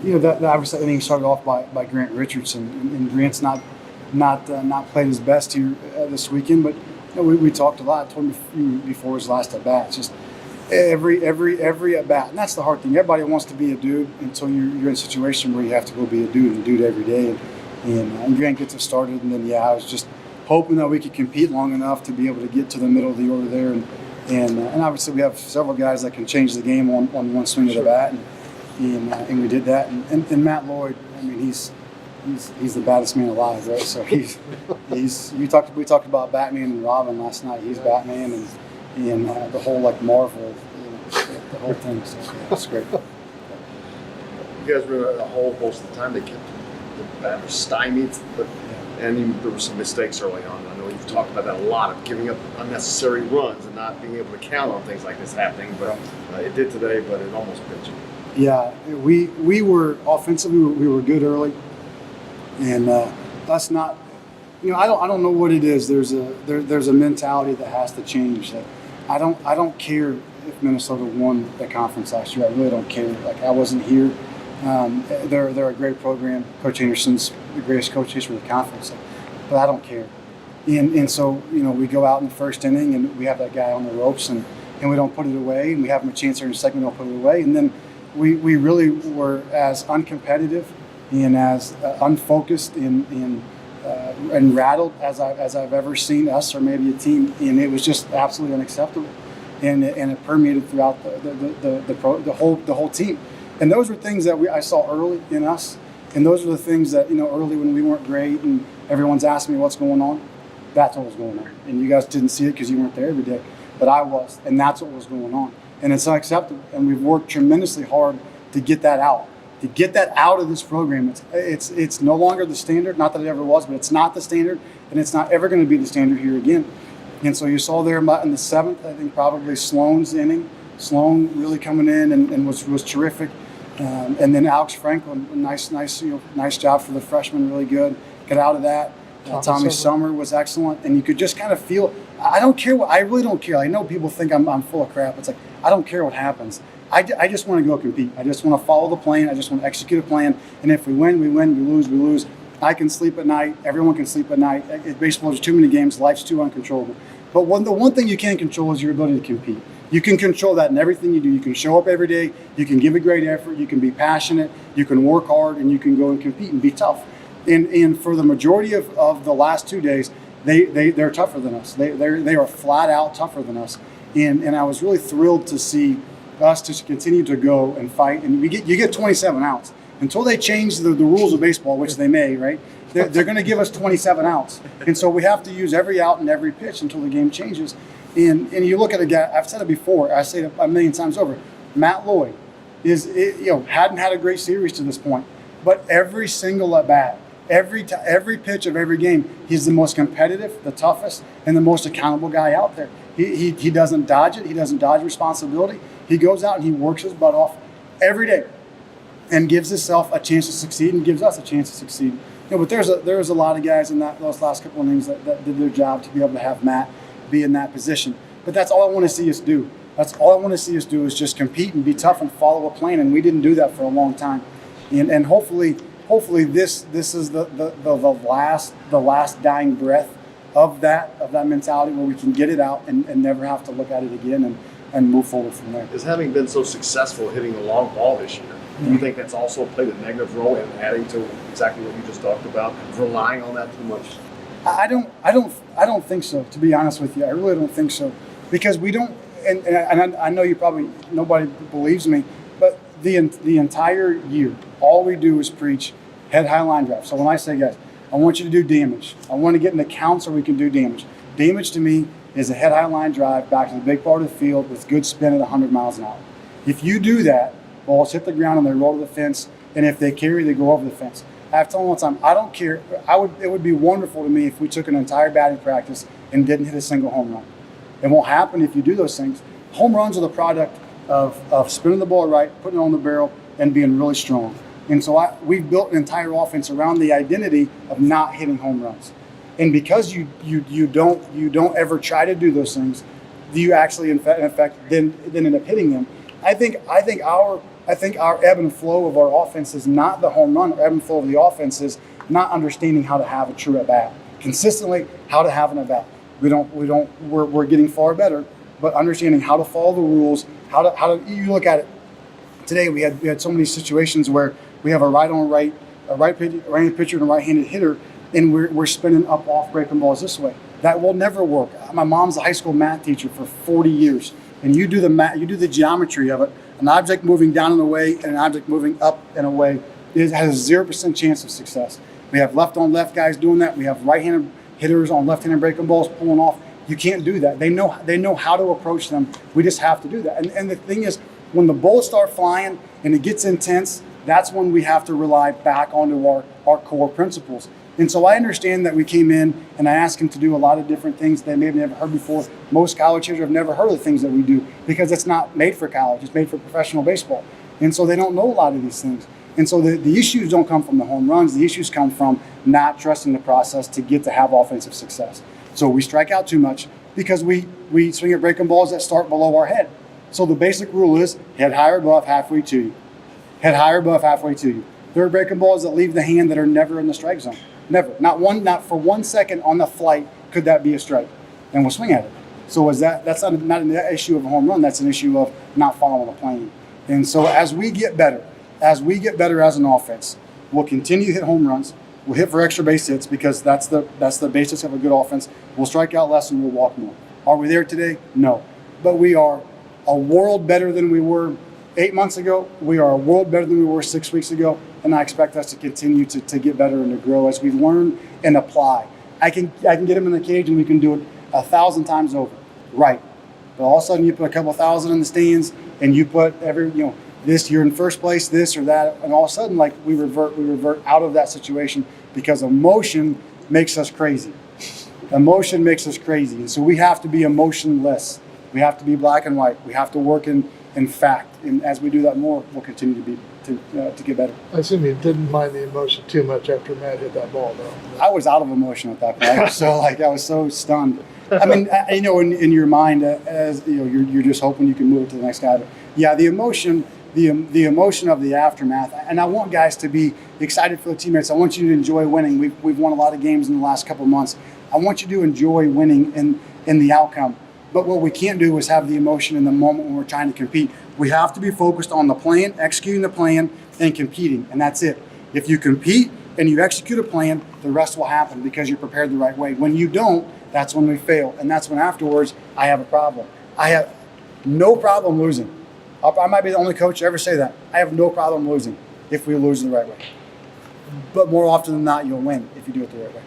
that obviously inning started off by Grant Richardson, and Grant's not played his best here this weekend. But we talked a lot. I told him before his last at bat. It's just every at bat, and that's the hard thing. Everybody wants to be a dude until you're in a situation where you have to go be a dude every day. And Grant gets us started, and then I was just hoping that we could compete long enough to be able to get to the middle of the order there, and obviously we have several guys that can change the game on one swing of the bat, and we did that. And Matt Lloyd, I mean, he's the baddest man alive, right? So we talked about Batman and Robin last night. He's Batman and the whole Marvel, the whole thing. So it's great. You guys were in a hole most of the time. They kept the batter stymied, and there were some mistakes early on. I know you've talked about that a lot, of giving up unnecessary runs and not being able to count on things like this happening. But it did today, but it almost bit you. Yeah, we were offensively, we were good early, and that's not. I don't know what it is. There's a mentality that has to change. That I don't care if Minnesota won the conference last year. I really don't care. I wasn't here. They're a great program. Coach Anderson's the greatest coach history of the conference, but I don't care. And so we go out in the first inning and we have that guy on the ropes and we don't put it away, and we have him a chance here in the second, we don't put it away, and then we really were as uncompetitive and as unfocused and rattled as I've ever seen us or maybe a team, and it was just absolutely unacceptable, and it permeated throughout the whole team. And those were things that I saw early in us, and those are the things that early when we weren't great and everyone's asking me what's going on. That's what was going on, and you guys didn't see it because you weren't there every day, but I was, and that's what was going on, and it's unacceptable. And we've worked tremendously hard to get that out. To get that out of this program. It's no longer the standard. Not that it ever was, but it's not the standard, and it's not ever going to be the standard here again. And so you saw there in the seventh, I think probably Sloan's inning. Sloan really coming in and was terrific. And then Alex Franklin, nice job for the freshman, really good. Get out of that. Tommy Summer was excellent, and you could just kind of feel. I really don't care. I know people think I'm full of crap. It's I don't care what happens. I just want to go compete. I just want to follow the plan. I just want to execute a plan. And if we win, we win. We lose, we lose. I can sleep at night. Everyone can sleep at night. Baseball, there's too many games. Life's too uncontrollable. But the one thing you can't control is your ability to compete. You can control that in everything you do. You can show up every day. You can give a great effort. You can be passionate. You can work hard, and you can go and compete and be tough. And for the majority of the last 2 days, they're tougher than us. They are flat out tougher than us. And I was really thrilled to see us to continue to go and fight. And you get 27 outs. Until they change the rules of baseball, which they may, right? They're going to give us 27 outs. And so we have to use every out and every pitch until the game changes. And you look at a guy, I've said it before, I say it a million times over, Matt Lloyd hadn't had a great series to this point. But every single at bat, every pitch of every game, he's the most competitive, the toughest, and the most accountable guy out there. He doesn't dodge it. He doesn't dodge responsibility. He goes out and he works his butt off every day and gives himself a chance to succeed and gives us a chance to succeed. But there's a lot of guys in those last couple of innings that did their job to be able to have Matt be in that position. But that's all I want to see us do. That's all I want to see us do is just compete and be tough and follow a plan. And we didn't do that for a long time. And hopefully this is the last dying breath of that mentality where we can get it out and never have to look at it again and move forward from there. Because having been so successful hitting the long ball this year, do you think that's also played a negative role in adding to exactly what you just talked about, relying on that too much? I don't think so, to be honest with you. I really don't think so, because we don't. And I know nobody believes me, but the entire year, all we do is preach head high line drive. So when I say, guys, I want you to do damage. I want to get in the count so we can do damage. Damage to me is a head high line drive back to the big part of the field with good spin at 100 miles an hour. If you do that, balls hit the ground and they roll to the fence, and if they carry, they go over the fence. I have told them all the time, I don't care. It would be wonderful to me if we took an entire batting practice and didn't hit a single home run. It won't happen if you do those things. Home runs are the product of spinning the ball right, putting it on the barrel, and being really strong. And so we've built an entire offense around the identity of not hitting home runs. And because you don't ever try to do those things, do you actually in fact then end up hitting them? I think our I think our ebb and flow of our offense is not the home run. Our ebb and flow of the offense is not understanding how to have a true at bat consistently. How to have an at bat. We're getting far better, but understanding how to follow the rules. How to you look at it today. We had so many situations where we have a right-handed pitcher and a right-handed hitter, and we're spinning up off breaking balls this way. That will never work. My mom's a high school math teacher for 40 years, and you do the math, you do the geometry of it. An object moving down and away and an object moving up and away has a 0% chance of success. We have left-on-left guys doing that. We have right-handed hitters on left-handed breaking balls pulling off. You can't do that. They know how to approach them. We just have to do that. And the thing is, when the bullets start flying and it gets intense, that's when we have to rely back onto our core principles. And so I understand that we came in and I asked him to do a lot of different things they may have never heard before. Most college hitters have never heard of the things that we do because it's not made for college. It's made for professional baseball. And so they don't know a lot of these things. And so the issues don't come from the home runs. The issues come from not trusting the process to get to have offensive success. So we strike out too much because we swing at breaking balls that start below our head. So the basic rule is head higher above, halfway to you. Head higher above, halfway to you. There are breaking balls that leave the hand that are never in the strike zone. Never. Not for 1 second on the flight could that be a strike. And we'll swing at it. So that's not an issue of a home run. That's an issue of not following the plan. And so as we get better as an offense, we'll continue to hit home runs. We'll hit for extra base hits because that's the basis of a good offense. We'll strike out less and we'll walk more. Are we there today? No. But we are a world better than we were 8 months ago. We are a world better than we were 6 weeks ago. And I expect us to continue to get better and to grow as we learn and apply. I can get him in the cage and we can do it 1,000 times over. Right. But all of a sudden you put a couple thousand in the stands and you put this, you're in first place, this or that, and all of a sudden we revert out of that situation because emotion makes us crazy. Emotion makes us crazy. And so we have to be emotionless. We have to be black and white. We have to work in fact. And as we do that more, we'll continue to get better. I assume you didn't mind the emotion too much after Matt hit that ball, though. I was out of emotion at that point. I was so stunned. I mean, in your mind, as you're just hoping you can move it to the next guy. But yeah, the emotion of the aftermath, and I want guys to be excited for the teammates. I want you to enjoy winning. We've won a lot of games in the last couple of months. I want you to enjoy winning in the outcome. But what we can't do is have the emotion in the moment when we're trying to compete. We have to be focused on the plan, executing the plan, and competing, and that's it. If you compete and you execute a plan, the rest will happen because you're prepared the right way. When you don't, that's when we fail, and that's when afterwards I have a problem. I have no problem losing. I might be the only coach to ever say that. I have no problem losing if we lose the right way. But more often than not, you'll win if you do it the right way.